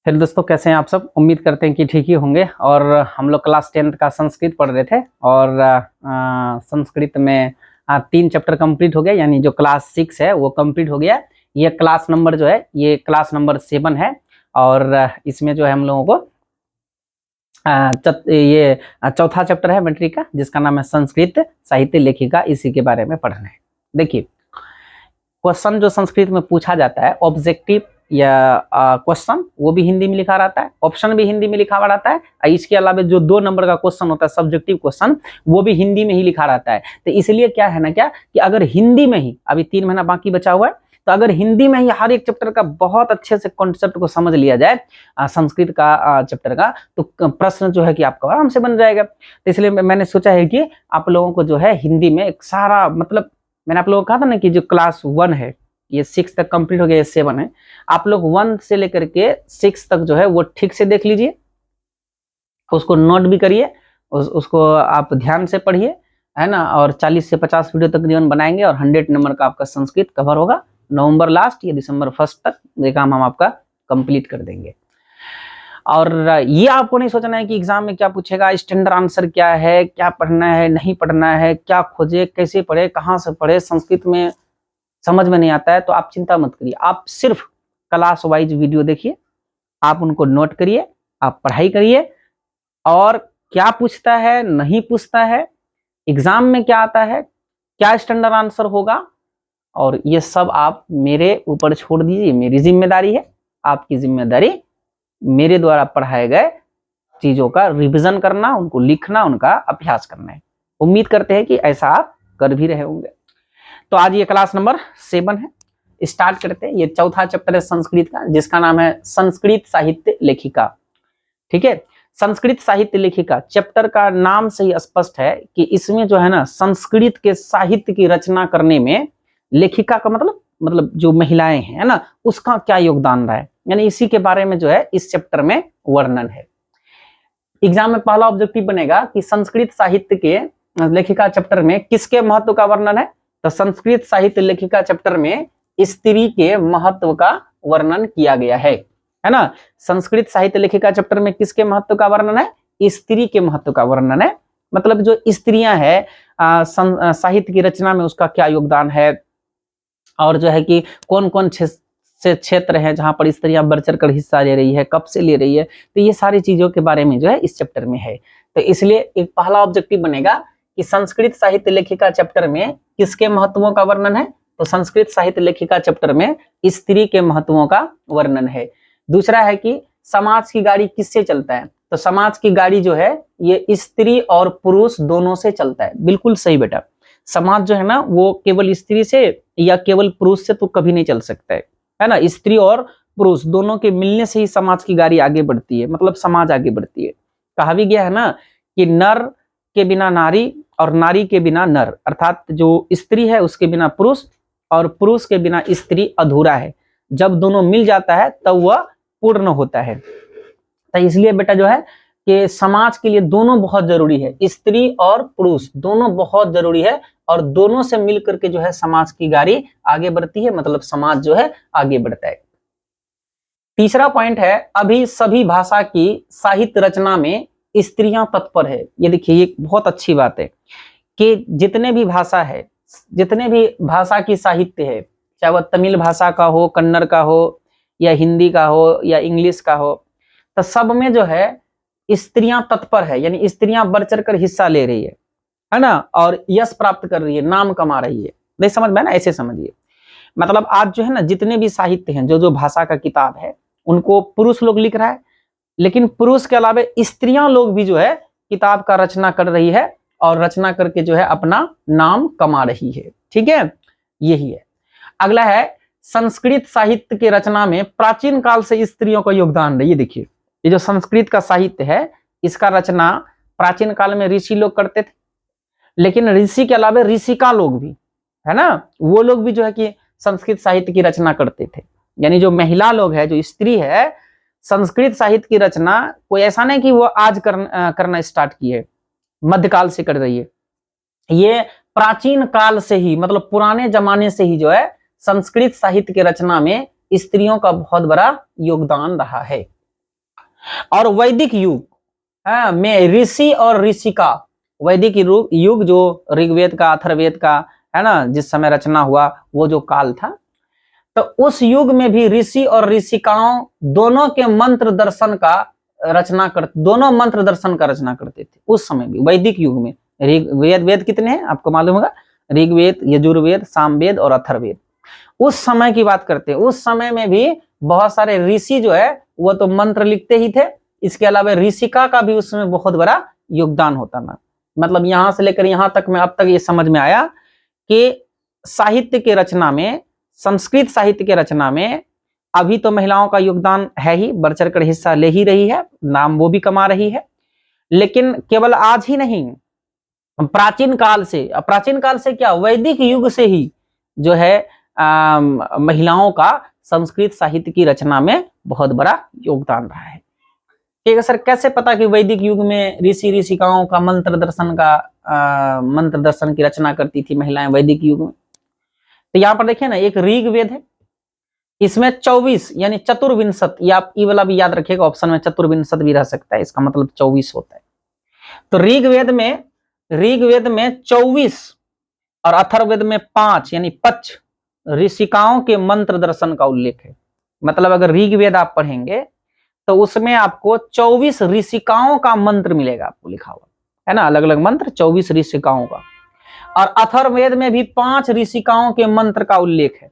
फिर दोस्तों कैसे हैं आप सब। उम्मीद करते हैं कि ठीक ही होंगे। और हम लोग क्लास 10th का संस्कृत पढ़ रहे थे और संस्कृत में 3 चैप्टर कंप्लीट हो गया, यानी जो क्लास 6 है वो कंप्लीट हो गया। ये क्लास नंबर जो है ये क्लास नंबर 7 है और इसमें जो है हम लोगों को ये चौथा चैप्टर है मैट्रिक का, जिसका नाम है संस्कृत साहित्य लेखिका। इसी के बारे में पढ़ना है। देखिए, क्वेश्चन जो संस्कृत में पूछा जाता है ऑब्जेक्टिव या क्वेश्चन, वो भी हिंदी में लिखा रहता है, ऑप्शन भी हिंदी में लिखा हुआ रहता है। इसके अलावा जो 2 नंबर का क्वेश्चन होता है सब्जेक्टिव क्वेश्चन, वो भी हिंदी में ही लिखा रहता है। तो इसलिए क्या है ना कि अगर हिंदी में ही, अभी 3 महीना बाकी बचा हुआ है, तो अगर हिंदी में ही हर एक चैप्टर का बहुत अच्छे से कॉन्सेप्ट को समझ लिया जाए संस्कृत का चैप्टर का, तो प्रश्न जो है कि आपका आराम से बन जाएगा। तो इसलिए मैंने सोचा है कि आप लोगों को जो है हिंदी में एक सारा, मतलब मैंने आप लोगों को कहा था ना कि जो क्लास 1 है ये 6 तक कंप्लीट हो गया, ये 7 है। आप लोग 1 से लेकर के 6 तक जो है वो ठीक से देख लीजिए, उसको नोट भी करिए, उसको आप ध्यान से पढ़िए, है ना। और 40 से 50 वीडियो तकरीबन बनाएंगे और 100 नंबर का आपका संस्कृत कवर होगा। नवंबर लास्ट या दिसंबर 1 तक ये काम हम आपका कंप्लीट कर देंगे। और ये आपको नहीं सोचना है कि एग्जाम में क्या पूछेगा, स्टैंडर्ड आंसर क्या है, क्या पढ़ना है, नहीं पढ़ना है, क्या खोजे, कैसे पढ़े, कहाँ से पढ़े, संस्कृत में समझ में नहीं आता है तो आप चिंता मत करिए। आप सिर्फ क्लास वाइज वीडियो देखिए, आप उनको नोट करिए, आप पढ़ाई करिए, और क्या पूछता है, नहीं पूछता है, एग्जाम में क्या आता है, क्या स्टैंडर्ड आंसर होगा, और ये सब आप मेरे ऊपर छोड़ दीजिए। मेरी जिम्मेदारी है, आपकी जिम्मेदारी मेरे द्वारा पढ़ाए गए चीजों का रिवीजन करना, उनको लिखना, उनका अभ्यास करना है। उम्मीद करते हैं कि ऐसा आप कर भी रहे होंगे। तो आज ये क्लास नंबर 7 है, स्टार्ट करते हैं। ये चौथा चैप्टर है संस्कृत का, जिसका नाम है संस्कृत साहित्य लेखिका। ठीक है, संस्कृत साहित्य लेखिका चैप्टर का नाम से ही स्पष्ट है कि इसमें जो है ना संस्कृत के साहित्य की रचना करने में लेखिका का मतलब जो महिलाएं हैं, है ना, उसका क्या योगदान रहा है, यानी इसी के बारे में जो है इस चैप्टर में वर्णन है। एग्जाम में पहला ऑब्जेक्टिव बनेगा कि संस्कृत साहित्य के लेखिका चैप्टर में किसके महत्व का वर्णन है। तो संस्कृत साहित्य लेखिका चैप्टर में स्त्री के महत्व का वर्णन किया गया है ना। संस्कृत साहित्य लेखिका चैप्टर में किसके महत्व का वर्णन है, स्त्री के महत्व का वर्णन है। मतलब जो स्त्रियां हैं साहित्य की रचना में उसका क्या योगदान है, और जो है कि कौन कौन से क्षेत्र हैं जहां पर स्त्रियां बढ़ चढ़ कर हिस्सा ले रही है, कब से ले रही है, तो ये सारी चीजों के बारे में जो है इस चैप्टर में है। तो इसलिए एक पहला ऑब्जेक्टिव बनेगा कि संस्कृत साहित्य लेखिका चैप्टर में किसके महत्वों का वर्णन है। तो संस्कृत साहित्य लेखिका चैप्टर में स्त्री के महत्वों का वर्णन है। दूसरा है कि समाज की गाड़ी किससे चलता है। तो समाज की गाड़ी जो है ये स्त्री और पुरुष दोनों से चलता है। बिल्कुल सही बेटा, समाज जो है ना वो केवल स्त्री से या केवल पुरुष से तो कभी नहीं चल सकता है ना। स्त्री और पुरुष दोनों के मिलने से ही समाज की गाड़ी आगे बढ़ती है, मतलब समाज आगे बढ़ती है। कहा भी गया है ना कि नर के बिना नारी और नारी के बिना नर, अर्थात जो स्त्री है उसके बिना पुरुष और पुरुष के बिना स्त्री अधूरा है। जब दोनों मिल जाता है तब वह पूर्ण होता है। तो इसलिए बेटा जो है कि समाज के लिए दोनों बहुत जरूरी है, स्त्री और पुरुष दोनों बहुत जरूरी है, और दोनों से मिलकर के जो है समाज की गाड़ी आगे बढ़ती है, मतलब समाज जो है आगे बढ़ता है। तीसरा पॉइंट है, अभी सभी भाषा की साहित्य रचना में स्त्रियां तत्पर है। ये देखिए, ये बहुत अच्छी बात है कि जितने भी भाषा है, जितने भी भाषा की साहित्य है, चाहे वह तमिल भाषा का हो, कन्नड़ का हो, या हिंदी का हो, या इंग्लिश का हो, तो सब में जो है स्त्रियां तत्पर है, यानी स्त्रियां बढ़ चढ़ कर हिस्सा ले रही है ना, और यश प्राप्त कर रही है, नाम कमा रही है। नहीं समझ में ना, ऐसे समझिए। मतलब आज जो है ना जितने भी साहित्य हैं, जो भाषा का किताब है, उनको पुरुष लोग लिख रहा है, लेकिन पुरुष के अलावा स्त्रियां लोग भी जो है किताब का रचना कर रही है, और रचना करके जो है अपना नाम कमा रही है। ठीक है, यही है। अगला है, संस्कृत साहित्य की रचना में प्राचीन काल से स्त्रियों का योगदान है। ये देखिए, ये जो संस्कृत का साहित्य है इसका रचना प्राचीन काल में ऋषि लोग करते थे, लेकिन ऋषि के अलावा ऋषिका लोग भी, है ना, वो लोग भी जो है कि संस्कृत साहित्य की रचना करते थे। यानी जो महिला लोग है, जो स्त्री है, संस्कृत साहित्य की रचना कोई ऐसा नहीं कि वो आज करना स्टार्ट की है, मध्यकाल से कर रही है। ये प्राचीन काल से ही, मतलब पुराने जमाने से ही जो है संस्कृत साहित्य की रचना में स्त्रियों का बहुत बड़ा योगदान रहा है। और वैदिक युग में ऋषि और ऋषिका, वैदिक युग जो ऋग्वेद का अथर्ववेद का है ना, जिस समय रचना हुआ वो जो काल था, तो उस युग में भी ऋषि और ऋषिकाओं दोनों के मंत्र दर्शन का दोनों मंत्र दर्शन का रचना करते थे उस समय भी, वैदिक युग में। वेद कितने हैं आपको मालूम होगा, ऋग्वेद, यजुर्वेद, सामवेद और अथर्ववेद। उस समय की बात करते हैं, उस समय में भी बहुत सारे ऋषि जो है वो तो मंत्र लिखते ही थे, इसके अलावा ऋषिका का भी उस समय बहुत बड़ा योगदान होता ना। मतलब यहां से लेकर यहां तक में अब तक ये समझ में आया कि साहित्य के रचना में, संस्कृत साहित्य के रचना में अभी तो महिलाओं का योगदान है ही, बढ़ चढ़कर हिस्सा ले ही रही है, नाम वो भी कमा रही है, लेकिन केवल आज ही नहीं, प्राचीन काल से क्या, वैदिक युग से ही जो है महिलाओं का संस्कृत साहित्य की रचना में बहुत बड़ा योगदान रहा है। ठीक है सर, कैसे पता कि वैदिक युग में ऋषि ऋषिकाओं का मंत्र दर्शन की रचना करती थी महिलाएं वैदिक युग में? तो यहाँ पर देखिए ना, एक ऋग्वेद है, इसमें 24 यानी चतुर्विंशत, या आप ई वाला भी याद रखिएगा, ऑप्शन में चतुर्विंशत भी रह सकता है, इसका मतलब 24 होता है। तो ऋग्वेद में 24 और अथर्ववेद में 5 यानी 5 ऋषिकाओं के मंत्र दर्शन का उल्लेख है। मतलब अगर ऋग्वेद आप पढ़ेंगे तो उसमें आपको 24 ऋषिकाओं का मंत्र मिलेगा, आपको लिखा हुआ है ना, अलग अलग मंत्र 24 ऋषिकाओं का। और अथर्ववेद में भी 5 ऋषिकाओं के मंत्र का उल्लेख है।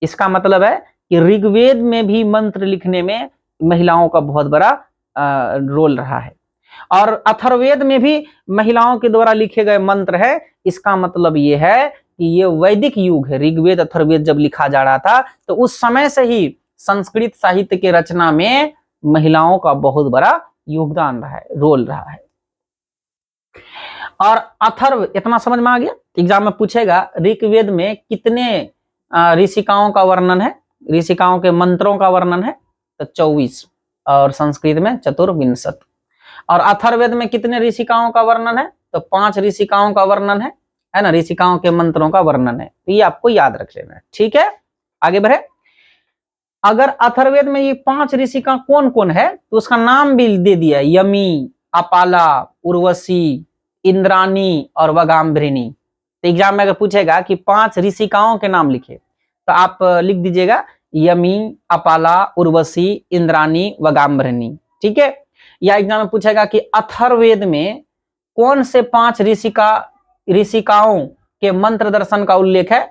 इसका मतलब है कि ऋग्वेद में भी मंत्र लिखने में महिलाओं का बहुत बड़ा रोल रहा है, और अथर्ववेद में भी महिलाओं के द्वारा लिखे गए मंत्र है। इसका मतलब ये है कि ये वैदिक युग है, ऋग्वेद अथर्ववेद जब लिखा जा रहा था तो उस समय से ही संस्कृत साहित्य के रचना में महिलाओं का बहुत बड़ा योगदान रहा है, रोल रहा है। और अथर्व, इतना समझ में आ गया? एग्जाम में पूछेगा ऋग्वेद में कितने ऋषिकाओं का वर्णन है, ऋषिकाओं के मंत्रों का वर्णन है, तो 24, और संस्कृत में चतुर्विंशत। और अथर्ववेद में कितने ऋषिकाओं का वर्णन है, तो 5 ऋषिकाओं का वर्णन है ना, ऋषिकाओं के मंत्रों का वर्णन है। तो ये आपको याद रख लेना है, ठीक है। आगे बढ़े, अगर अथर्ववेद में ये 5 ऋषिका कौन कौन है तो उसका नाम भी दे दिया, यमी, अपाला, उर्वशी, इंद्राणी और वगाम्भृणी। तो एग्जाम में अगर पूछेगा कि 5 ऋषिकाओं के नाम लिखे तो आप लिख दीजिएगा यमी, अपाला, उर्वशी, इंद्राणी, वगाम्भृणी, ठीक है। या एग्जाम में पूछेगा कि अथर्ववेद में कौन से 5 ऋषिकाओं के मंत्र दर्शन का उल्लेख है,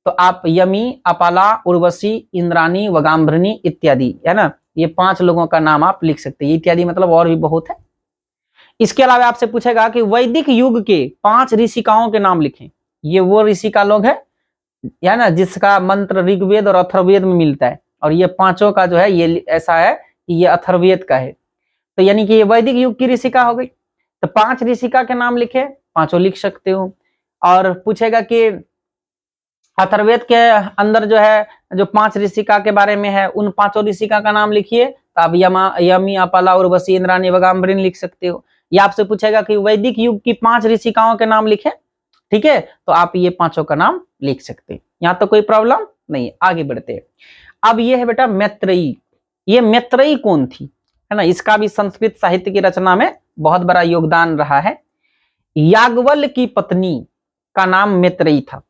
तो आप यमी, अपाला, उर्वशी, इंद्राणी, वगाम्भृणी इत्यादि, है ना, ये 5 लोगों का नाम आप लिख सकते हैं। इत्यादि मतलब और भी बहुत है। इसके अलावा आपसे पूछेगा कि वैदिक युग के 5 ऋषिकाओं के नाम लिखें। ये वो ऋषिका लोग है ना, जिसका मंत्र ऋग्वेद और अथर्ववेद में मिलता है, और ये 5 का जो है ये ऐसा है कि ये अथर्ववेद का है, तो यानी कि ये वैदिक युग की ऋषिका हो गई। तो 5 ऋषिका के नाम लिखे, 5 लिख सकते हो। और पूछेगा कि अथर्ववेद के अंदर जो है जो 5 ऋषिका के बारे में है, उन 5 ऋषिका का नाम लिखिए, तो आप यमी, अपाला, उर्वशी, इंद्राणी, वगाम्भृणी लिख सकते हो। या आपसे पूछेगा कि वैदिक युग की 5 ऋषिकाओं के नाम लिखे, ठीक है, तो आप ये 5 का नाम लिख सकते हैं। यहां तो कोई प्रॉब्लम नहीं। आगे बढ़ते हैं। अब ये है बेटा मैत्रेयी। ये मैत्रेयी कौन थी, है ना, इसका भी संस्कृत साहित्य की रचना में बहुत बड़ा योगदान रहा है। याज्ञवल्क्य की पत्नी का नाम मैत्रेयी था,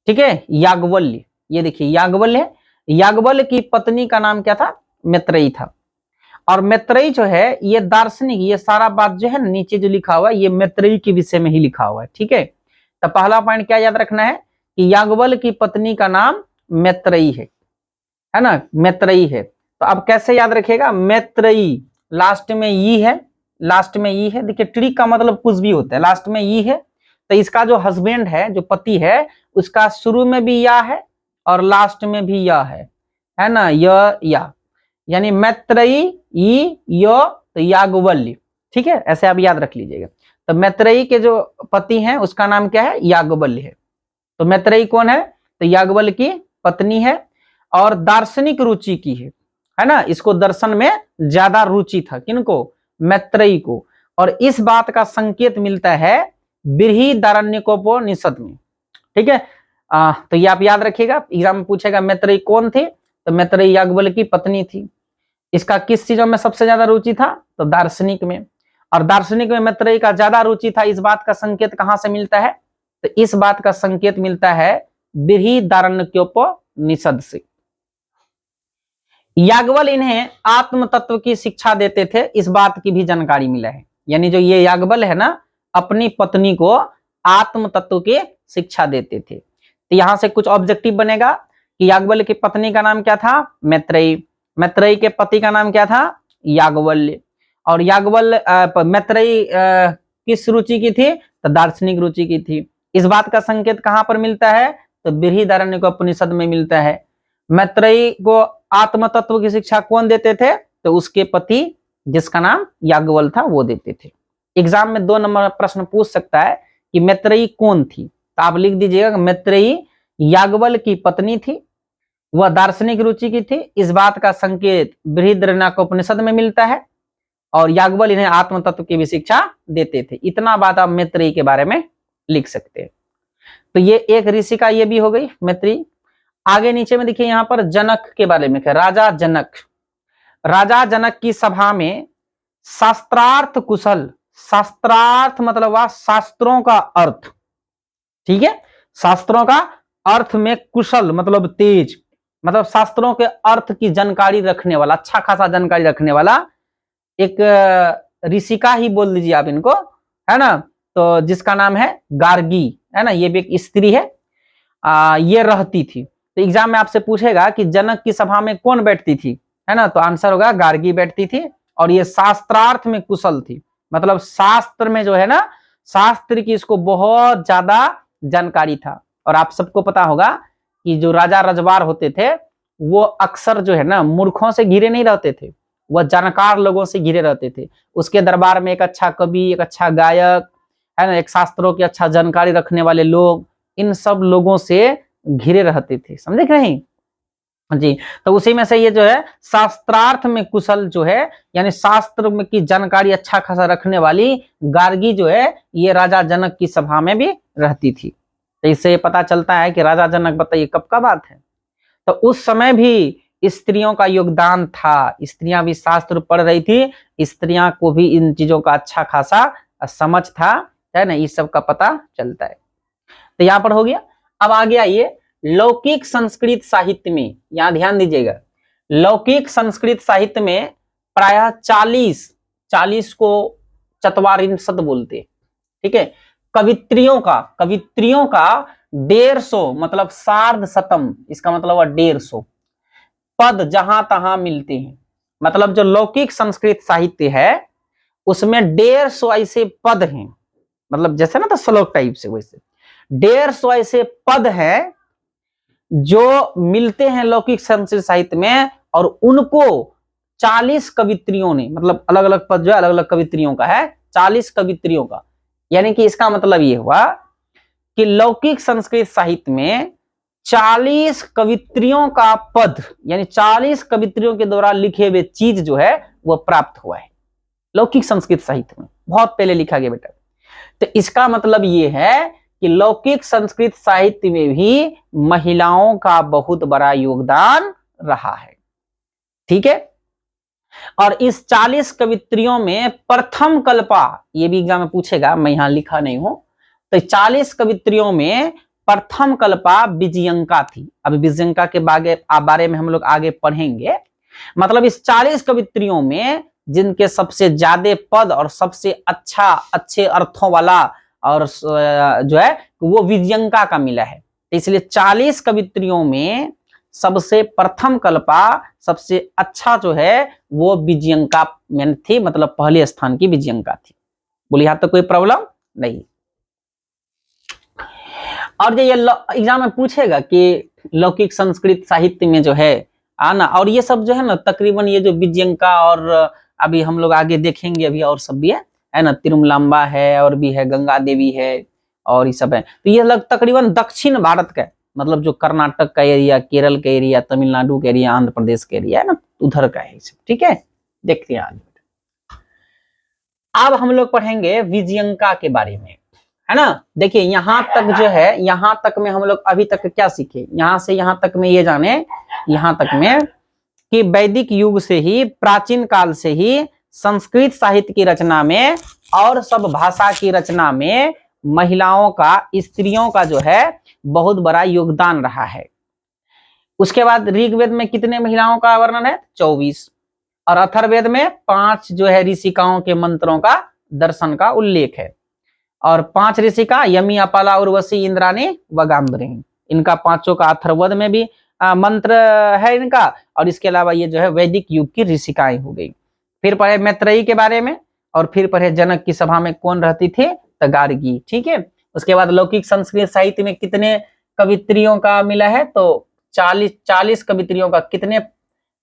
ठीक है, याज्ञवल्क्य, ये देखिए याज्ञवल्क्य है, याज्ञवल्क्य की पत्नी का नाम क्या था, मैत्रेयी था। और मैत्रेयी जो है ये दार्शनिक, ये सारा बात जो है नीचे जो लिखा हुआ है ये मैत्रेयी के विषय में ही लिखा हुआ है, ठीक है। तो पहला पॉइंट क्या याद रखना है कि याज्ञवल्क्य की पत्नी का नाम मैत्रेयी है ना, मैत्रेयी है। तो अब कैसे याद रखिएगा, मैत्रेयी लास्ट में ई है, लास्ट में ई है, देखिए ट्री का मतलब कुछ भी होता है, लास्ट में ई है, तो इसका जो हस्बैंड है, जो पति है, उसका शुरू में भी या है और लास्ट में भी या है ना, या यानी मैत्रेयी ई यो तो याज्ञवल्क्य, ठीक है, ऐसे आप याद रख लीजिएगा। तो मैत्रेयी के जो पति हैं उसका नाम क्या है, याज्ञवल्क्य है। तो मैत्रेयी कौन है, तो याज्ञवल्क्य की पत्नी है, और दार्शनिक रुचि की है ना, इसको दर्शन में ज्यादा रुचि था, किनको, मैत्रेयी को। और इस बात का संकेत मिलता है बृहदारण्यकोपनिषद में, ठीक है। तो ये आप याद रखिएगा, एग्जाम में पूछेगा मैत्रेयी कौन थे, तो मैत्रेयी याज्ञवल्क्य की पत्नी थी। इसका किस चीजों में सबसे ज्यादा रुचि था? तो दार्शनिक में। और दार्शनिक में मैत्रेयी का ज्यादा रुचि था। इस बात का संकेत कहां से मिलता है? तो इस बात का संकेत मिलता है बृहदारण्यकोपनिषद से। याज्ञवल्क्य इन्हें आत्म तत्व की शिक्षा देते थे, इस बात की भी जानकारी मिला है। यानी जो ये याज्ञवल्क्य है ना, अपनी पत्नी को आत्म तत्व की शिक्षा देते थे। तो यहां से कुछ ऑब्जेक्टिव बनेगा कि याज्ञवल्क्य की पत्नी का नाम क्या था? मैत्रेयी। मैत्रेयी के पति का नाम क्या था? याज्ञवल्क्य। और याज्ञवल्क्य मैत्रेयी किस रुचि की थी? तो दार्शनिक रुचि की थी। इस बात का संकेत कहां पर मिलता है? तो बृहदारण्यकोपनिषद में मिलता है। मैत्रेयी को आत्म तत्व की शिक्षा कौन देते थे? तो उसके पति, जिसका नाम याज्ञवल्क्य था, वो देते थे। एग्जाम में 2 नंबर प्रश्न पूछ सकता है कि मैत्रेयी कौन थी, तो आप लिख दीजिएगा मैत्रेयी याज्ञवल्क्य की पत्नी थी, वह दार्शनिक रुचि की थी। इस बात का संकेत बृहदारण्यकोपनिषद में मिलता है। और याज्ञवल्क्य इन्हें आत्म तत्व की भी शिक्षा देते थे। इतना बात आप मैत्रेयी के बारे में लिख सकते हैं। तो ये एक ऋषि का ये भी हो गई मैत्रेयी। आगे नीचे में देखिए यहाँ पर जनक के बारे में, राजा जनक। राजा जनक की सभा में शास्त्रार्थ कुशल, शास्त्रार्थ मतलब शास्त्रों का अर्थ, ठीक है, शास्त्रों का अर्थ में कुशल मतलब तेज, मतलब शास्त्रों के अर्थ की जानकारी रखने वाला, अच्छा खासा जानकारी रखने वाला एक ऋषि का ही बोल दीजिए आप इनको, है ना। तो जिसका नाम है गार्गी, है ना, ये भी एक स्त्री है। ये रहती थी। तो एग्जाम में आपसे पूछेगा कि जनक की सभा में कौन बैठती थी, है ना, तो आंसर होगा गार्गी बैठती थी। और ये शास्त्रार्थ में कुशल थी, मतलब शास्त्र में जो है ना, शास्त्र की इसको बहुत ज्यादा जानकारी था। और आप सबको पता होगा कि जो राजा रजवार होते थे वो अक्सर जो है ना मूर्खों से घिरे नहीं रहते थे, वह जानकार लोगों से घिरे रहते थे। उसके दरबार में एक अच्छा कवि, एक अच्छा गायक, है ना, एक शास्त्रों की अच्छा जानकारी रखने वाले लोग, इन सब लोगों से घिरे रहते थे, समझे कि नहीं जी। तो उसी में से ये जो है शास्त्रार्थ में कुशल जो है, यानी शास्त्र में की जानकारी अच्छा खासा रखने वाली गार्गी जो है, ये राजा जनक की सभा में भी रहती थी। तो इससे पता चलता है कि राजा जनक, बताइए कब का बात है, तो उस समय भी स्त्रियों का योगदान था, स्त्रियां भी शास्त्र पढ़ रही थी, स्त्रियां को भी इन चीजों का अच्छा खासा समझ था, है ना, इस सब का पता चलता है। तो यहां पर हो गया। अब आगे आइए लौकिक संस्कृत साहित्य में, यहां ध्यान दीजिएगा, लौकिक संस्कृत साहित्य में प्रायः 40 को चत्वारिंशत् बोलते, ठीक है। कवित्रियों का 150 मतलब सार्ध शतम, इसका मतलब 150 पद जहां तहां मिलते हैं। मतलब जो लौकिक संस्कृत साहित्य है उसमें 150 ऐसे पद हैं, मतलब जैसे ना तो श्लोक टाइप से, वैसे 150 ऐसे पद हैं जो मिलते हैं लौकिक संस्कृत साहित्य में। और उनको 40 कवित्रियों ने, मतलब अलग अलग पद जो है अलग अलग कवित्रियों का है, 40 कवित्रियों का। यानी कि इसका मतलब ये हुआ कि लौकिक संस्कृत साहित्य में 40 कवित्रियों का पद, यानी 40 कवित्रियों के द्वारा लिखे हुए चीज जो है वह प्राप्त हुआ है लौकिक संस्कृत साहित्य में, बहुत पहले लिखा गया बेटा। तो इसका मतलब ये है कि लौकिक संस्कृत साहित्य में भी महिलाओं का बहुत बड़ा योगदान रहा है, ठीक है। और इस 40 कवित्रियों में प्रथम कल्पा, ये भी एग्जाम में पूछेगा, मैं यहां लिखा नहीं हूं। तो 40 कवित्रियों में प्रथम कल्पा विजयंका थी। अब विजयंका के बारे में हम लोग आगे पढ़ेंगे। मतलब इस 40 कवित्रियों में जिनके सबसे ज्यादा पद और सबसे अच्छे अर्थों वाला और जो है वो विजयंका का मिला है। इसलिए 40 कवित्रियों में सबसे प्रथम कल्पा, सबसे अच्छा जो है वो विजयंका में थी, मतलब पहले स्थान की विजयंका थी। बोलिए यहां तक कोई प्रॉब्लम नहीं। और जो ये एग्जाम में पूछेगा कि लौकिक संस्कृत साहित्य में जो है आना, और ये सब जो है ना तकरीबन ये जो विजयंका और अभी हम लोग आगे देखेंगे अभी और सब भी है ना, तिरुमलांबा है और भी है, गंगा देवी है और ये सब है। तो ये लग तकरीबन दक्षिण भारत का, मतलब जो कर्नाटक का एरिया, केरल का एरिया, तमिलनाडु का एरिया, आंध्र प्रदेश का एरिया है ना, उधर का है, ठीक है। देखते हैं आगे। अब हम लोग पढ़ेंगे विजयंका के बारे में, है ना। देखिए यहां तक जो है, यहां तक में हम लोग अभी तक क्या सीखे, यहां से यहां तक में ये जाने, यहां तक में कि वैदिक युग से ही, प्राचीन काल से ही संस्कृत साहित्य की रचना में और सब भाषा की रचना में महिलाओं का, स्त्रियों का जो है बहुत बड़ा योगदान रहा है। उसके बाद ऋग्वेद में कितने महिलाओं का वर्णन है? 24। और अथर्ववेद में 5 जो है ऋषिकाओं के मंत्रों का दर्शन का उल्लेख है। और 5 ऋषिका यमी, अपाला, उर्वशी, इंद्राणी, वगाम्बरी, इनका 5 का अथर्ववेद में भी मंत्र है इनका। और इसके अलावा ये जो है वैदिक युग की ऋषिकाएं हो गई। फिर पढ़े मैत्रेयी के बारे में, और फिर पढ़े जनक की सभा में कौन रहती थी? तो गार्गी। ठीक है। उसके बाद लौकिक संस्कृत साहित्य में कितने कवित्रियों का मिला है? तो 40 कवित्रियों का कितने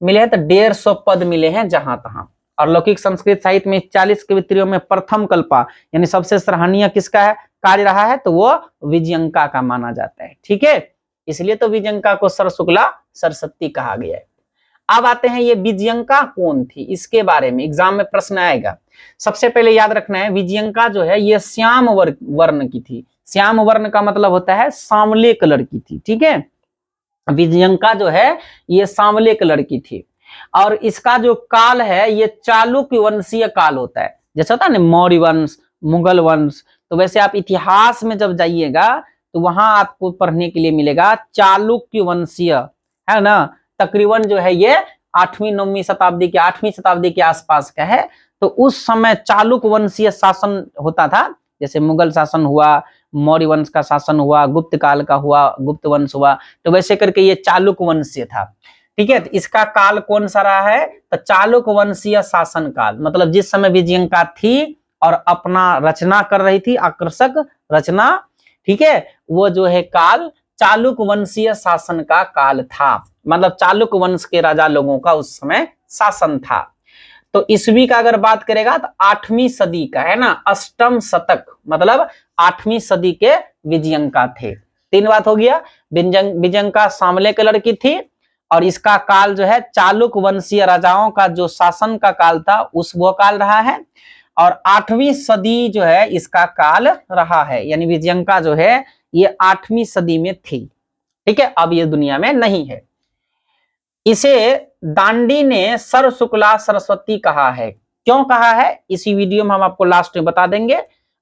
मिले हैं? तो 150 पद मिले हैं जहां तहां। और लौकिक संस्कृत साहित्य में 40 कवित्रियों में प्रथम कल्पा यानी सबसे सराहनीय किसका है कार्य रहा है? तो वो विजयंका का माना जाता है। ठीक है, इसलिए तो विजयंका को सरशुक्ला सरस्वती कहा गया है। अब आते हैं ये विजयंका कौन थी, इसके बारे में एग्जाम में प्रश्न आएगा। सबसे पहले याद रखना है विजयंका जो है ये श्याम वर्ण की थी। श्याम वर्ण का मतलब होता है सांवले कलर की थी। ठीक है, विजयंका जो है ये सांवले कलर की थी। और इसका जो काल है ये चालुक्य वंशीय काल होता है। जैसे होता है ना मौर्य वंश, मुगल वंश, तो वैसे आप इतिहास में जब जाइएगा तो वहां आपको पढ़ने के लिए मिलेगा चालुक्य वंशीय, है ना। तकरीबन जो है ये 8वीं शताब्दी के आसपास का है। तो उस समय चालुक्य वंशीय शासन होता था। जैसे मुगल शासन हुआ, मौर्य वंश का शासन हुआ, गुप्त काल का हुआ, गुप्त वंश हुआ, तो वैसे करके ये चालुक्य वंशीय था। ठीक है, तो इसका काल कौन सा रहा है? तो चालुक्य वंशीय शासन काल, मतलब जिस समय विजयंका थी और अपना रचना कर रही थी, आकर्षक रचना, ठीक है, वो जो है काल चालुक्य वंशीय शासन का काल था। मतलब चालुक्य वंश के राजा लोगों का उस समय शासन था। तो ईस्वी का अगर बात करेगा तो 8वीं सदी का है ना, अष्टम शतक, मतलब 8वीं सदी के विजयंका थे। 3 बात हो गया। विजयंका सांवले कलर की थी और इसका काल जो है चालुक्य वंशीय राजाओं का जो शासन का काल था उस वो काल रहा है। और 8वीं सदी जो है इसका काल रहा है, यानी विजयंका जो है ये 8वीं सदी में थी। ठीक है, अब ये दुनिया में नहीं है। इसे दांडी ने सरशुक्ला सरस्वती कहा है। क्यों कहा है इसी वीडियो में हम आपको लास्ट में बता देंगे।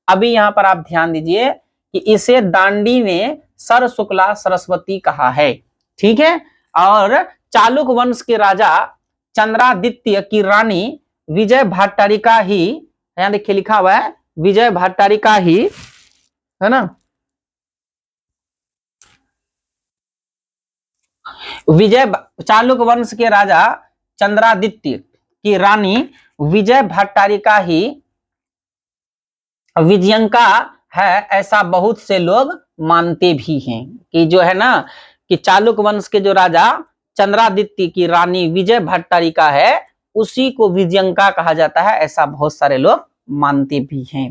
अभी यहां पर आप ध्यान दीजिए कि इसे दांडी ने सरशुक्ला सरस्वती कहा है। ठीक है, और चालुक्य वंश के राजा चंद्रादित्य की रानी विजय भट्टारिका ही, यहां देखिए लिखा हुआ है विजय भट्टारिका ही, है ना, चालुक्य वंश के राजा चंद्रादित्य की रानी विजय भट्टारिका ही विजयंका है, ऐसा बहुत से लोग मानते भी हैं कि जो है ना कि चालुक्य वंश के जो राजा चंद्रादित्य की रानी विजय भट्टारिका है उसी को विजयंका कहा जाता है, ऐसा बहुत सारे लोग मानते भी हैं।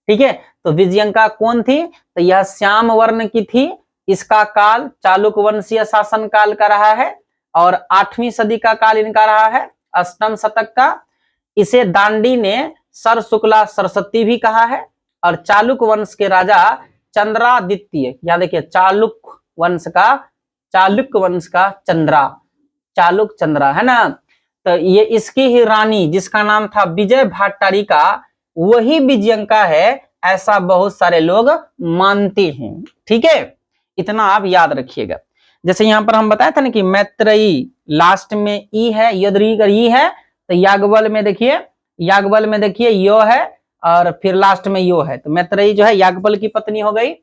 ठीक है, तो विजयंका कौन थी? तो यह श्याम वर्ण की थी। इसका काल चालुक्य वंशीय शासन काल का रहा है और 8वीं सदी का काल इनका रहा है, अष्टम शतक का। इसे दांडी ने सरशुक्ला सरस्वती भी कहा है। और चालुक्य वंश के राजा चंद्रादित्य, यहां देखिए चालुक्य वंश का चंद्रा, चालुक्य चंद्रा, है ना। तो ये इसकी ही रानी जिसका नाम था विजय भट्टारिका वही विजयंका है, ऐसा बहुत सारे लोग मानते हैं। ठीक है, इतना आप याद रखिएगा। जैसे यहां पर हम बताया था ना कि मैत्रेयी लास्ट में ई है, यदरी का ई है, तो याज्ञवल्क्य में देखिए यो है और फिर लास्ट में यो है। तो मैत्रेयी जो है याज्ञवल्क्य की पत्नी हो गई।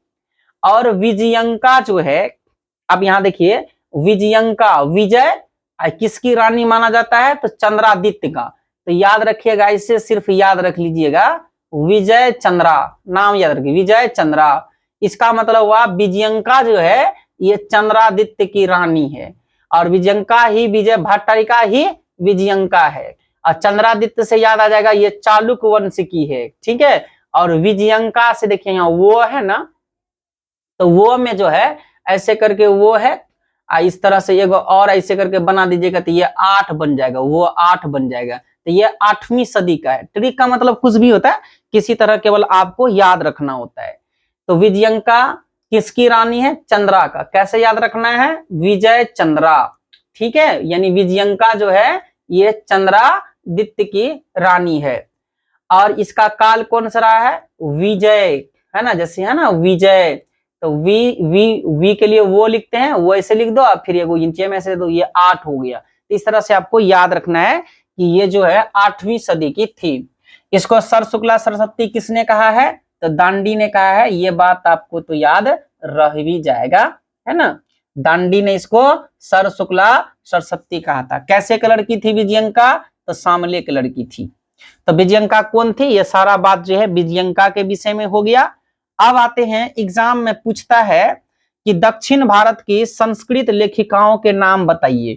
और विजयंका जो है, अब यहां देखिए विजयंका, विजय किसकी रानी माना जाता है? तो चंद्रादित्य का। तो याद रखिएगा, इसे सिर्फ याद रख लीजिएगा, विजय चंद्रा, नाम याद रखिए विजय चंद्रा। इसका मतलब हुआ विजयंका जो है ये चंद्रादित्य की रानी है और विजयंका ही, विजय भट्टारिका ही विजयंका है। और चंद्रादित्य से याद आ जाएगा ये चालुक्य वंश की है। ठीक है, और विजयंका से देखिए यहाँ वो है ना, तो वो में जो है ऐसे करके वो है, इस तरह से एक और ऐसे करके बना दीजिएगा तो ये 8 बन जाएगा, वो 8 बन जाएगा। तो ये 8वीं सदी का है। ट्रिक का मतलब कुछ भी होता है, किसी तरह केवल आपको याद रखना होता है। तो विजयंका किसकी रानी है? चंद्रा का। कैसे याद रखना है? विजय चंद्रा। ठीक है, यानी विजयंका जो है ये चंद्रादित्य की रानी है। और इसका काल कौन सा रहा है? विजय, है ना, जैसे है ना विजय, तो वी के लिए वो लिखते हैं, वो ऐसे लिख दो, और फिर ये नीचे में ऐसे दो, ये 8 हो गया। तो इस तरह से आपको याद रखना है कि ये जो है 8वीं सदी की थी। इसको सर शुक्ला सरस्वती किसने कहा है? तो दांडी ने कहा है। ये बात आपको तो याद रह भी जाएगा, है ना। दांडी ने इसको सर शुक्ला सरस्वती कहा था। कैसे कलर की थी विजयंका? तो सांवले कलर की थी। तो विजयंका कौन थी? ये सारा बात जो है विजयंका के विषय में हो गया। अब आते हैं, एग्जाम में पूछता है कि दक्षिण भारत की संस्कृत लेखिकाओं के नाम बताइए।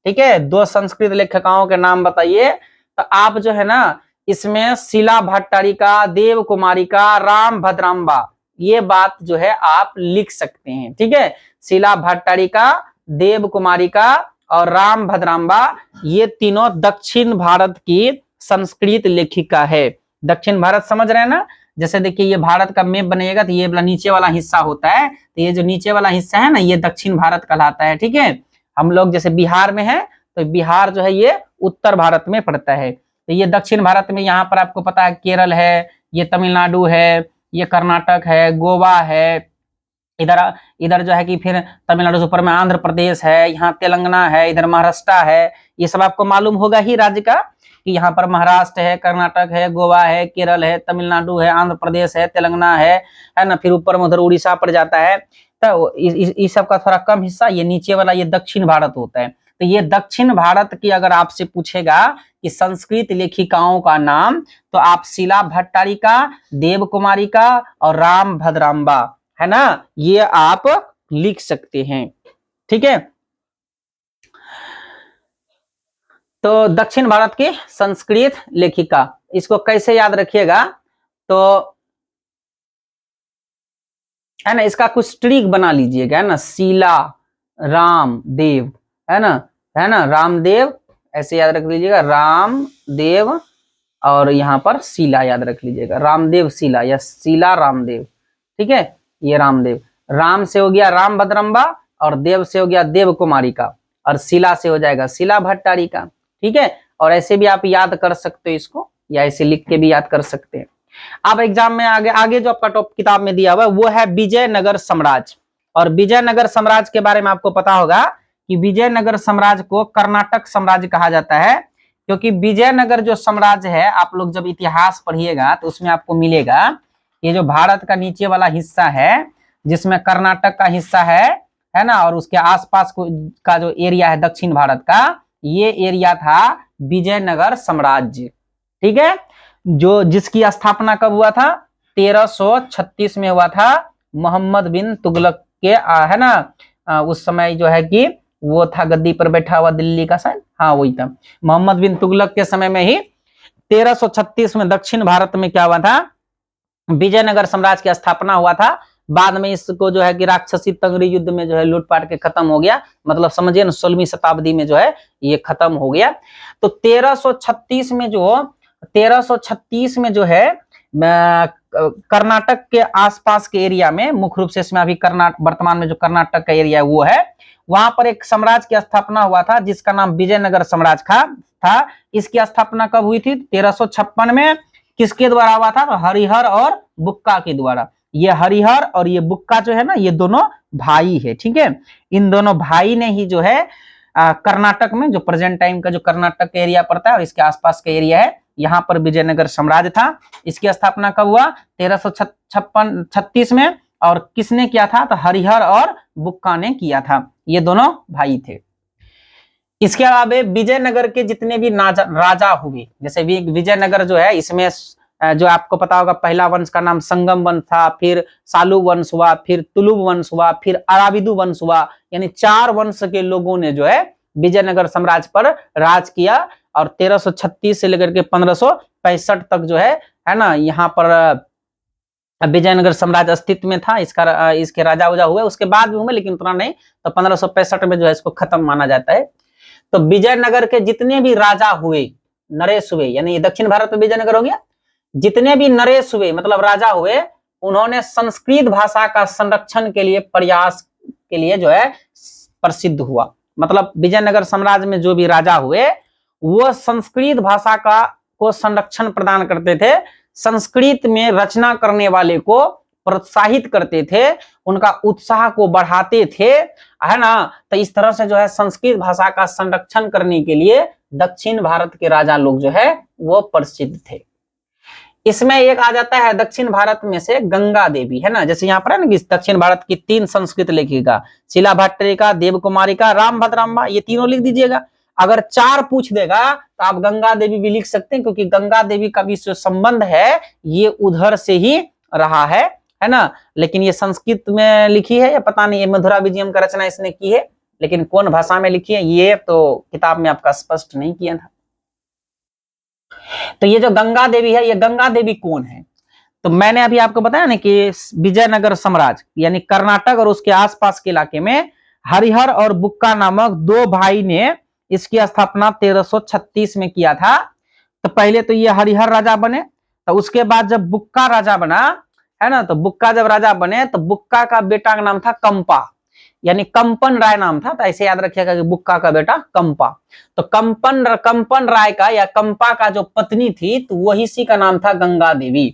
ठीक है, 2 संस्कृत लेखिकाओं के नाम बताइए। तो आप जो है ना इसमें शीला भट्टारिका, देव कुमारिका, राम भद्रांबा, ये बात जो है आप लिख सकते हैं। ठीक है, शीला भट्टारिका, देव कुमारिका और राम भद्रांबा, ये तीनों दक्षिण भारत की संस्कृत लेखिका है। दक्षिण भारत समझ रहे हैं ना। जैसे देखिए ये भारत का मैप बनेगा तो ये वाला नीचे वाला हिस्सा होता है, तो ये जो नीचे वाला हिस्सा है ना ये दक्षिण भारत कहलाता है। ठीक है, हम लोग जैसे बिहार में है तो बिहार जो है ये उत्तर भारत में पड़ता है। तो ये दक्षिण भारत में यहाँ पर आपको पता है केरल है, ये तमिलनाडु है, ये कर्नाटक है, गोवा है, इधर इधर जो है कि फिर तमिलनाडु से ऊपर में आंध्र प्रदेश है, यहाँ तेलंगाना है, इधर महाराष्ट्र है। ये सब आपको मालूम होगा ही राज्य का, कि यहाँ पर महाराष्ट्र है, कर्नाटक है, गोवा है, केरल है, तमिलनाडु है, आंध्र प्रदेश है, तेलंगाना है ना। फिर ऊपर में उधर उड़ीसा पड़ जाता है। तो इस सब का थोड़ा कम हिस्सा ये नीचे वाला ये दक्षिण भारत होता है। तो ये दक्षिण भारत की अगर आपसे पूछेगा कि संस्कृत लेखिकाओं का नाम, तो आप शीला भट्टारिका, देव कुमारिका और राम भद्रांबा, है ना, ये आप लिख सकते हैं। ठीक है, तो दक्षिण भारत की संस्कृत लेखिका, इसको कैसे याद रखिएगा, तो है ना इसका कुछ ट्रिक बना लीजिएगा, है ना। शीला रामदेव, है ना रामदेव, ऐसे याद रख लीजिएगा, रामदेव, और यहाँ पर शीला याद रख लीजिएगा, रामदेव शीला या शीला रामदेव। ठीक है, ये रामदेव, राम से हो गया राम भद्रंबा, और देव से हो गया देव कुमारिका, और शीला से हो जाएगा शीला भट्टारिका। ठीक है, और ऐसे भी आप याद कर सकते हो इसको, या ऐसे लिख के भी याद कर सकते हैं। अब एग्जाम में आगे जो आपका टॉप किताब में दिया हुआ है वो है विजयनगर साम्राज्य। और विजयनगर साम्राज्य के बारे में आपको पता होगा कि विजयनगर साम्राज्य को कर्नाटक साम्राज्य कहा जाता है, क्योंकि विजयनगर जो साम्राज्य है, आप लोग जब इतिहास पढ़िएगा तो उसमें आपको मिलेगा ये जो भारत का नीचे वाला हिस्सा है जिसमें कर्नाटक का हिस्सा है ना, और उसके आसपास का जो एरिया है दक्षिण भारत का, ये एरिया था विजयनगर साम्राज्य। ठीक है, जो जिसकी स्थापना कब हुआ था? 1336 में हुआ था, मोहम्मद बिन तुगलक के, है ना, उस समय जो है कि वो था गद्दी पर बैठा हुआ दिल्ली का, शायद हाँ वही था, मोहम्मद बिन तुगलक के समय में ही 1336 में दक्षिण भारत में क्या हुआ था? विजयनगर साम्राज्य की स्थापना हुआ था। बाद में इसको जो है कि राक्षसी तंगरी युद्ध में जो है लूटपाट के खत्म हो गया, मतलब समझिए ना 16वीं शताब्दी में जो है ये खत्म हो गया। तो 1336 में जो है कर्नाटक के आसपास के एरिया में, मुख्य रूप से इसमें अभी वर्तमान में जो कर्नाटक का एरिया है वो है, वहां पर एक साम्राज्य की स्थापना हुआ था जिसका नाम विजयनगर साम्राज्य था। इसकी स्थापना कब हुई थी? 1356 में। किसके द्वारा हुआ था? तो हरिहर और बुक्का के द्वारा। ये हरिहर और ये बुक्का जो है ना, ये दोनों भाई है। ठीक है, इन दोनों भाई ने ही जो है कर्नाटक में, जो प्रेजेंट टाइम का जो कर्नाटक का एरिया पड़ता है और इसके आसपास का एरिया है, यहाँ पर विजयनगर साम्राज्य था। इसकी स्थापना कब हुआ? 1336 में। और किसने किया था? तो हरिहर और बुक्का ने किया था, ये दोनों भाई थे। इसके अलावा विजयनगर के जितने भी राजा हुए, जैसे विजयनगर जो है, इसमें जो आपको पता होगा पहला वंश का नाम संगम वंश था, फिर सालू वंश हुआ, फिर तुलुब वंश हुआ, फिर अराविदु वंश हुआ, यानी 4 वंश के लोगों ने जो है विजयनगर साम्राज्य पर राज किया। और 1336 से लेकर के 1565 तक जो है ना, यहाँ पर विजयनगर साम्राज्य अस्तित्व में था। इसके राजा उजा हुए, उसके बाद भी हुए लेकिन उतना नहीं। तो 1565 में जो है इसको खत्म माना जाता है। तो विजयनगर के जितने भी राजा हुए, नरेश हुए, यानी दक्षिण भारत में विजयनगर हो गया, जितने भी नरेश हुए मतलब राजा हुए, उन्होंने संस्कृत भाषा का संरक्षण के लिए प्रयास के लिए जो है प्रसिद्ध हुआ। मतलब विजयनगर साम्राज्य में जो भी राजा हुए वो संस्कृत भाषा का को संरक्षण प्रदान करते थे, संस्कृत में रचना करने वाले को प्रोत्साहित करते थे, उनका उत्साह को बढ़ाते थे, है ना। तो इस तरह से जो है संस्कृत भाषा का संरक्षण करने के लिए दक्षिण भारत के राजा लोग जो है वो प्रसिद्ध थे। इसमें एक आ जाता है दक्षिण भारत में से गंगा देवी, है ना। जैसे यहाँ पर है ना कि दक्षिण भारत की 3 संस्कृत लेखिका, शिला भट्टारिका, देवकुमारिका, रामभद्राम्बा, ये तीनों लिख दीजिएगा। अगर 4 पूछ देगा तो आप गंगा देवी भी लिख सकते हैं, क्योंकि गंगा देवी का भी जो संबंध है ये उधर से ही रहा है ना। लेकिन ये संस्कृत में लिखी है या पता नहीं, ये मधुरा विजयम का रचना इसने की है, लेकिन कौन भाषा में लिखी है ये तो किताब में आपका स्पष्ट नहीं किया था। तो ये जो गंगा देवी है, ये गंगा देवी कौन है? तो मैंने अभी आपको बताया ना कि विजयनगर साम्राज्य यानी कर्नाटक और उसके आसपास के इलाके में हरिहर और बुक्का नामक 2 भाई ने इसकी स्थापना 1336 में किया था। तो पहले तो ये हरिहर राजा बने, तो उसके बाद जब बुक्का राजा बना, है ना, तो बुक्का जब राजा बने तो बुक्का का बेटा का नाम था कंपा, यानी कंपन राय नाम था। तो ऐसे याद रखिएगा कि बुक्का का बेटा कंपा। तो कंपन राय का या कंपा का जो पत्नी थी तो वही सी का नाम था गंगा देवी।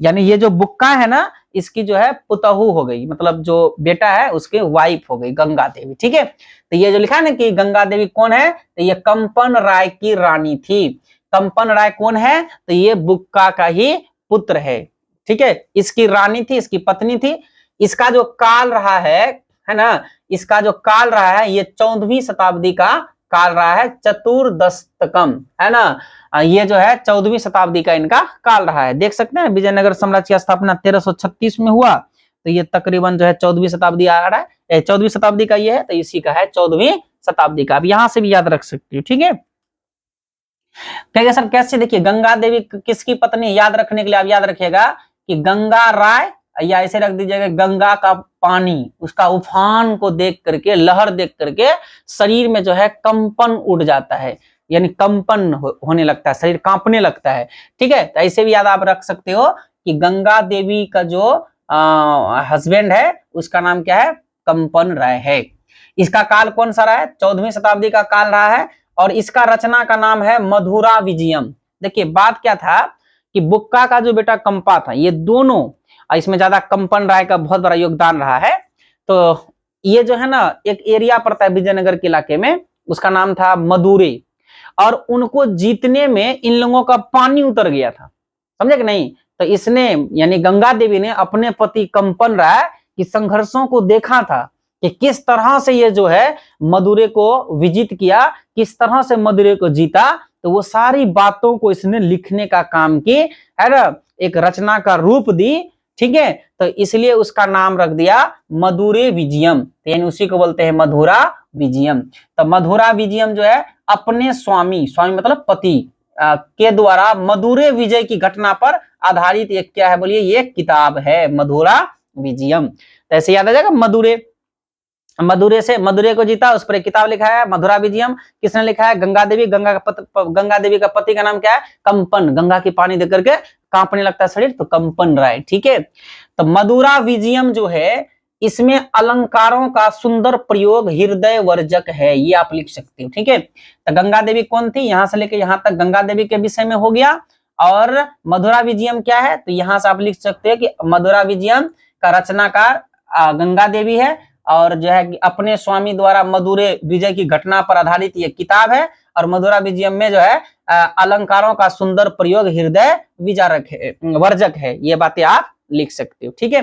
यानी ये जो बुक्का है ना इसकी जो है पुतहू हो गई, मतलब जो बेटा है उसके वाइफ हो गई गंगा देवी, ठीक है। तो ये जो लिखा है ना कि गंगा देवी कौन है, तो ये कंपन राय की रानी थी। कंपन राय कौन है, तो ये बुक्का का ही पुत्र है, ठीक है। इसकी रानी थी, इसकी पत्नी थी। इसका जो काल रहा है ना, इसका जो काल रहा है ये 14वीं शताब्दी का काल रहा है, चतुर्दशकम, है ना। ये जो है 14वीं शताब्दी का इनका काल रहा है। देख सकते हैं विजयनगर साम्राज्य की स्थापना 1336 में हुआ, तो ये तकरीबन जो है 14वीं शताब्दी आ रहा है, 14वीं शताब्दी का ये है, तो इसी का है 14वीं शताब्दी का। अब यहां से भी याद रख सकते हो, ठीक है। कहेगा सर कैसे, देखिए गंगा देवी किसकी पत्नी, याद रखने के लिए आप याद रखिएगा कि गंगा राय, या ऐसे रख दीजिएगा गंगा का पानी, उसका उफान को देख करके, लहर देख करके शरीर में जो है कंपन उड़ जाता है, यानी कंपन होने लगता है, शरीर कांपने लगता है, ठीक है। तो ऐसे भी याद आप रख सकते हो कि गंगा देवी का जो हस्बैंड है उसका नाम क्या है, कंपन राय है। इसका काल कौन सा रहा है, 14वीं शताब्दी का काल रहा है, और इसका रचना का नाम है मधुरा विजयम। देखिए बात क्या था कि बुक्का का जो बेटा कंपा था, ये दोनों, इसमें ज्यादा कंपन राय का बहुत बड़ा योगदान रहा है। तो ये जो है ना एक एरिया पड़ता है विजयनगर के इलाके में, उसका नाम था मदुरै, और उनको जीतने में इन लोगों का पानी उतर गया था, समझे कि नहीं। तो इसने यानी गंगा देवी ने अपने पति कंपन राय की संघर्षों को देखा था कि किस तरह से ये जो है मदुरै को विजित किया, किस तरह से मदुरै को जीता। तो वो सारी बातों को इसने लिखने का काम की, है ना, एक रचना का रूप दी, ठीक है। तो इसलिए उसका नाम रख दिया मदुरै विजयम, यानी उसी को बोलते हैं मधुरा विजयम। तो मधुरा विजयम जो है अपने स्वामी मतलब पति के द्वारा मदुरै विजय की घटना पर आधारित एक क्या है बोलिए, ये किताब है मधुरा विजयम। तो ऐसे याद आ जाएगा, मदुरै को जीता, उस पर एक किताब लिखा है मधुरा विजयम। किसने लिखा है, गंगा देवी। गंगा देवी का पति का नाम क्या है, कंपन, गंगा की पानी देख करके कांपने लगता है शरीर, तो कंपन राय, ठीक है। तो मधुरा विजयम जो है इसमें अलंकारों का सुंदर प्रयोग हृदय वर्जक है, ये आप लिख सकते हो, ठीक है। तो गंगा देवी कौन थी, यहां से लेकर यहां तक गंगा देवी के विषय में हो गया। और मधुरा विजयम क्या है, तो यहां से आप लिख सकते हैं कि मधुरा विजयम का रचनाकार गंगा देवी है, और जो है कि अपने स्वामी द्वारा मदुरै विजय की घटना पर आधारित ये किताब है। और मधुरा विजयम में जो है अलंकारों का सुंदर प्रयोग हृदय वर्जक है, ये बातें आप लिख सकते हो, ठीक है।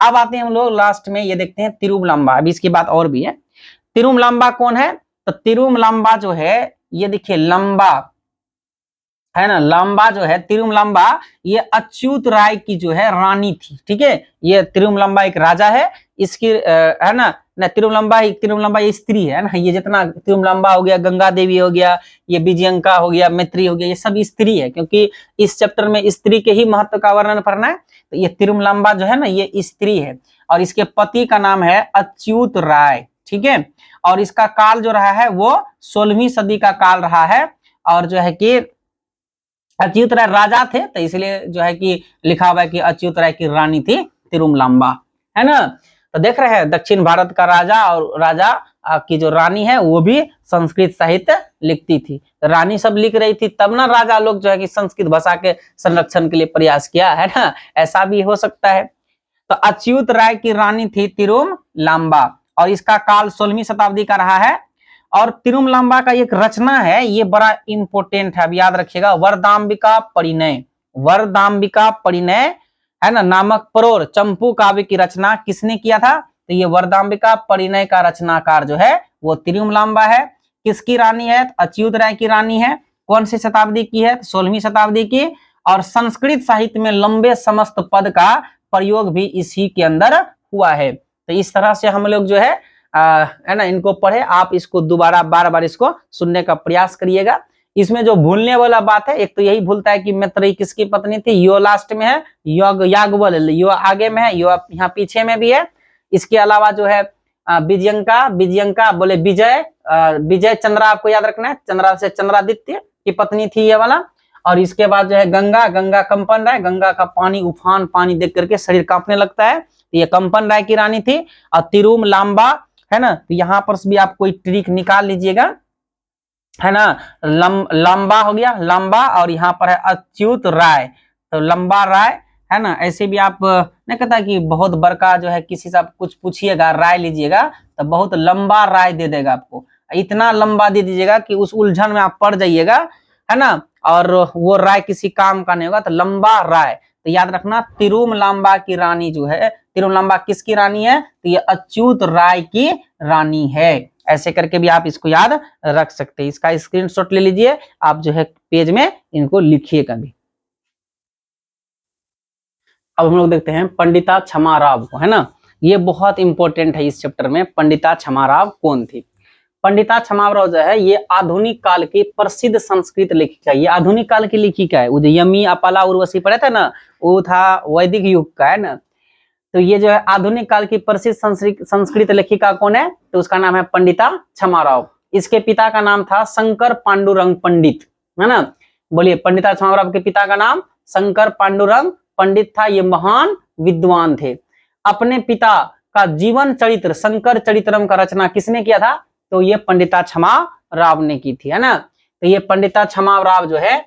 अब आते हैं हम लोग लास्ट में, ये देखते हैं तिरुमलांबा। अभी इसकी बात और भी है। तिरुमलांबा कौन है, तो तिरुमलांबा जो है ये देखिए लंबा है ना, लांबा जो है तिरुमलांबा, ये अच्युत राय की जो है रानी थी, ठीक है। ये तिरुमलांबा एक राजा है, इसकी है ना तिरुमलांबा ये स्त्री है ना। ये जितना तिरुमलांबा हो गया, गंगा देवी हो गया, ये विजयंका हो गया, मैत्री हो गया, ये सब स्त्री है, क्योंकि इस चैप्टर में स्त्री के ही महत्व का वर्णन करना है। तो ये तिरुमलांबा जो है ना ये स्त्री है, और इसके पति का नाम है अच्युत राय, ठीक है। और इसका काल जो रहा है वो 16वीं सदी का काल रहा है। और जो है कि अच्युत राय राजा थे, तो इसलिए जो है कि लिखा हुआ है कि अच्युत राय की रानी थी तिरुमलांबा, है ना। तो देख रहे हैं दक्षिण भारत का राजा और राजा की जो रानी है वो भी संस्कृत साहित्य लिखती थी। तो रानी सब लिख रही थी तब ना राजा लोग जो है कि संस्कृत भाषा के संरक्षण के लिए प्रयास किया, है ना, ऐसा भी हो सकता है। तो अच्युत राय की रानी थी तिरुमलांबा और इसका काल 16वीं शताब्दी का रहा है। और तिरुमलांबा का एक रचना है, ये बड़ा इंपॉर्टेंट है, अब याद रखिएगा, वरदाम्बिका परिणय। वरदाम्बिका परिणय है ना नामक परोर चंपू काव्य की रचना किसने किया था? तो ये वरदाम्बिका परिणय का रचनाकार जो है वो तिरुमलांबा है। किसकी रानी है? अच्युत राय की रानी है। कौन सी शताब्दी की है? 16वीं शताब्दी की। और संस्कृत साहित्य में लंबे समस्त पद का प्रयोग भी इसी के अंदर हुआ है। तो इस तरह से हम लोग जो है ना इनको पढ़े, आप इसको दोबारा बार बार इसको सुनने का प्रयास करिएगा। इसमें जो भूलने वाला बात है, एक तो यही भूलता है कि मैत्रेयी किसकी पत्नी थी, यो लास्ट में है, याज्ञवल्क्य यो आगे में है, यो यहाँ पीछे में भी है। इसके अलावा जो है विजयंका बोले विजय चंद्रा, आपको याद रखना है, चंद्रा से चंद्रादित्य की पत्नी थी ये वाला। और इसके बाद जो है गंगा कंपन राय, गंगा का पानी उफान पानी देख करके शरीर कांपने लगता है, तो ये कंपन राय की रानी थी। और तिरुमलांबा है ना, तो यहाँ पर भी आप कोई ट्रिक निकाल लीजिएगा, है ना, लंबा हो गया लंबा, और यहाँ पर है अच्युत राय, तो लंबा राय, है ना। ऐसे भी आप नहीं कहता कि बहुत बड़का जो है किसी से आप कुछ पूछिएगा राय लीजिएगा तो बहुत लंबा राय दे देगा आपको, इतना लंबा दे दीजिएगा कि उस उलझन में आप पड़ जाइएगा, है ना, और वो राय किसी काम का नहीं होगा, तो लंबा राय। तो याद रखना तिरुमलांबा की रानी जो है, तिरुमलांबा किसकी रानी है? तो ये अच्युत राय की रानी है। ऐसे करके भी आप इसको याद रख सकते हैं। इसका स्क्रीनशॉट ले लीजिए, आप जो है पेज में इनको लिखिए कभी। अब हम लोग देखते हैं पंडिता क्षमाराव को, है ना, ये बहुत इंपॉर्टेंट है इस चैप्टर में। पंडिता क्षमाराव कौन थी? पंडिता क्षमाराव जो है ये आधुनिक काल की प्रसिद्ध संस्कृत लेखिका, ये आधुनिक काल की लेखिका है। वो जो यमी अपाला उर्वशी पढ़े थे ना, वो था वैदिक युग का, है ना। तो ये जो है आधुनिक काल की प्रसिद्ध संस्कृत लेखिका कौन है? तो उसका नाम है पंडिता क्षमाराव। इसके पिता का नाम था शंकर पांडुरंग पंडित, है ना। बोलिए, पंडिता क्षमाराव के पिता का नाम शंकर पांडुरंग पंडित था। ये महान विद्वान थे। अपने पिता का जीवन चरित्र शंकर चरित्रम का रचना किसने किया था? तो ये पंडिता क्षमाराव ने की थी, है ना। तो ये पंडिता क्षमाराव जो है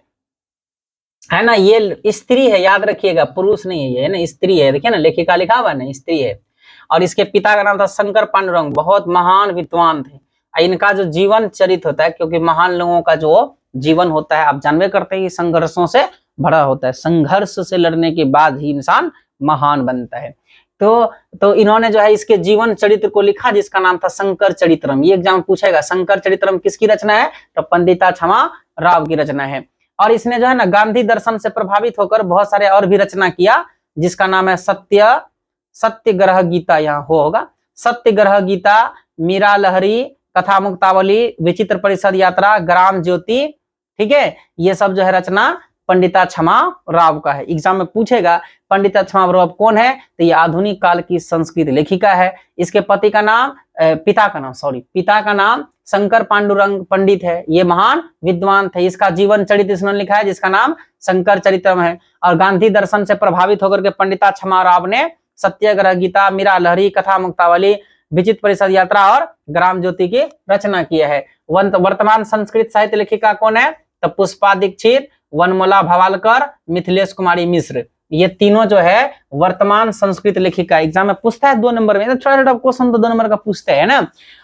ना, ये स्त्री है, याद रखिएगा, पुरुष नहीं है ये, है ना, स्त्री है। देखिए ना, लेखिका लिखा हुआ है ना, स्त्री है। और इसके पिता का नाम था शंकर पांडुरंग, बहुत महान विद्वान थे। इनका जो जीवन चरित्र होता है, क्योंकि महान लोगों का जो जीवन होता है आप जानवे करते हैं संघर्षों से भरा होता है, संघर्ष से लड़ने के बाद ही इंसान महान बनता है। तो इन्होंने जो है इसके जीवन चरित्र को लिखा, जिसका नाम था शंकर चरित्रम। ये एग्जाम पूछेगा, शंकर चरित्रम किसकी रचना है? तो पंडिता क्षमाराव की रचना है। और इसने जो है ना गांधी दर्शन से प्रभावित होकर बहुत सारे और भी रचना किया, जिसका नाम है सत्यग्रह गीता, यहाँ होगा सत्यग्रह गीता, मीरा लहरी, कथा मुक्तावली, विचित्र परिषद यात्रा, ग्राम ज्योति, ठीक है। ये सब जो है रचना पंडिता क्षमाराव का है। एग्जाम में पूछेगा पंडिता क्षमाराव कौन है? तो ये आधुनिक काल की संस्कृत लेखिका है। इसके पिता का नाम शंकर पांडुरंग पंडित है। ये महान विद्वान थे। इसका जीवन चरित्र इसने लिखा है, जिसका नाम शंकर चरित्रम है। और गांधी दर्शन से प्रभावित होकर के पंडिता क्षमाराव ने सत्याग्रह गीता, मीरा लहरी, कथा मुक्तावली, विचित्र परिषद यात्रा और ग्राम ज्योति की रचना किया है। वर्तमान संस्कृत साहित्य लेखिका कौन है? तो पुष्पा दीक्षित, वनमाला भवालकर, मिथिलेश कुमारी मिश्र, ये तीनों जो है वर्तमान संस्कृत लेखिका। एग्जाम में पूछता है 2 नंबर में, छोटा छोटा क्वेश्चन तो 2 नंबर का पूछते हैं ना।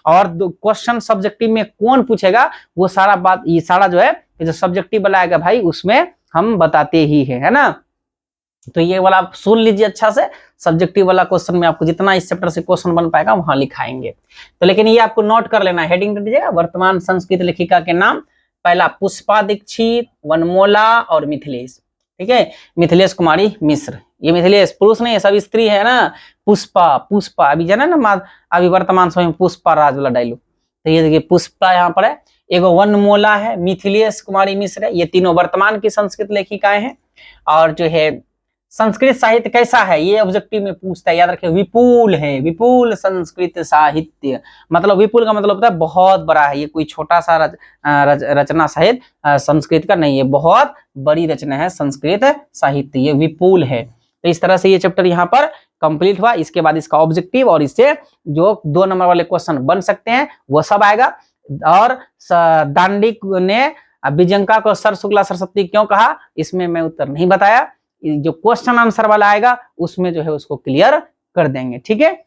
और क्वेश्चन सब्जेक्टिव में कौन पूछेगा वो सारा बात, ये सारा जो है जो सब्जेक्टिव वाला आएगा भाई उसमें हम बताते ही है ना। तो ये वाला आप सुन लीजिए अच्छा से, सब्जेक्टिव वाला क्वेश्चन में आपको जितना इस चैप्टर से क्वेश्चन बन पाएगा वहां लिखाएंगे। तो लेकिन ये आपको नोट कर लेना, हेडिंग दे दीजिएगा वर्तमान संस्कृत लेखिका के नाम। पहला पुष्पा दीक्षित, वनमाला और मिथिलेश, ठीक है, मिथिलेश कुमारी मिश्र। ये मिथिलेश पुरुष नहीं है, सब स्त्री है ना। पुष्पा अभी जाना ना, अभी वर्तमान समय में पुष्पा राज वाला डायलॉग। तो ये देखिए पुष्पा यहाँ पर है, एगो वनमाला है, मिथिलेश कुमारी मिश्र है। ये तीनों वर्तमान की संस्कृत लेखिकाएं हैं। और जो है संस्कृत साहित्य कैसा है ये ऑब्जेक्टिव में पूछता है, याद रखिए विपुल है, विपुल संस्कृत साहित्य। मतलब विपुल का मतलब होता है बहुत बड़ा है, ये कोई छोटा सा रचना साहित्य संस्कृत का नहीं है, बहुत बड़ी रचना है संस्कृत साहित्य, ये विपुल है। तो इस तरह से ये चैप्टर यहाँ पर कंप्लीट हुआ। इसके बाद इसका ऑब्जेक्टिव और इससे जो 2 नंबर वाले क्वेश्चन बन सकते हैं वो सब आएगा। और दांडी ने बिजंका को सर शुक्ला सरस्वती क्यों कहा, इसमें मैं उत्तर नहीं बताया। जो क्वेश्चन आंसर वाला आएगा उसमें जो है उसको क्लियर कर देंगे। ठीक है।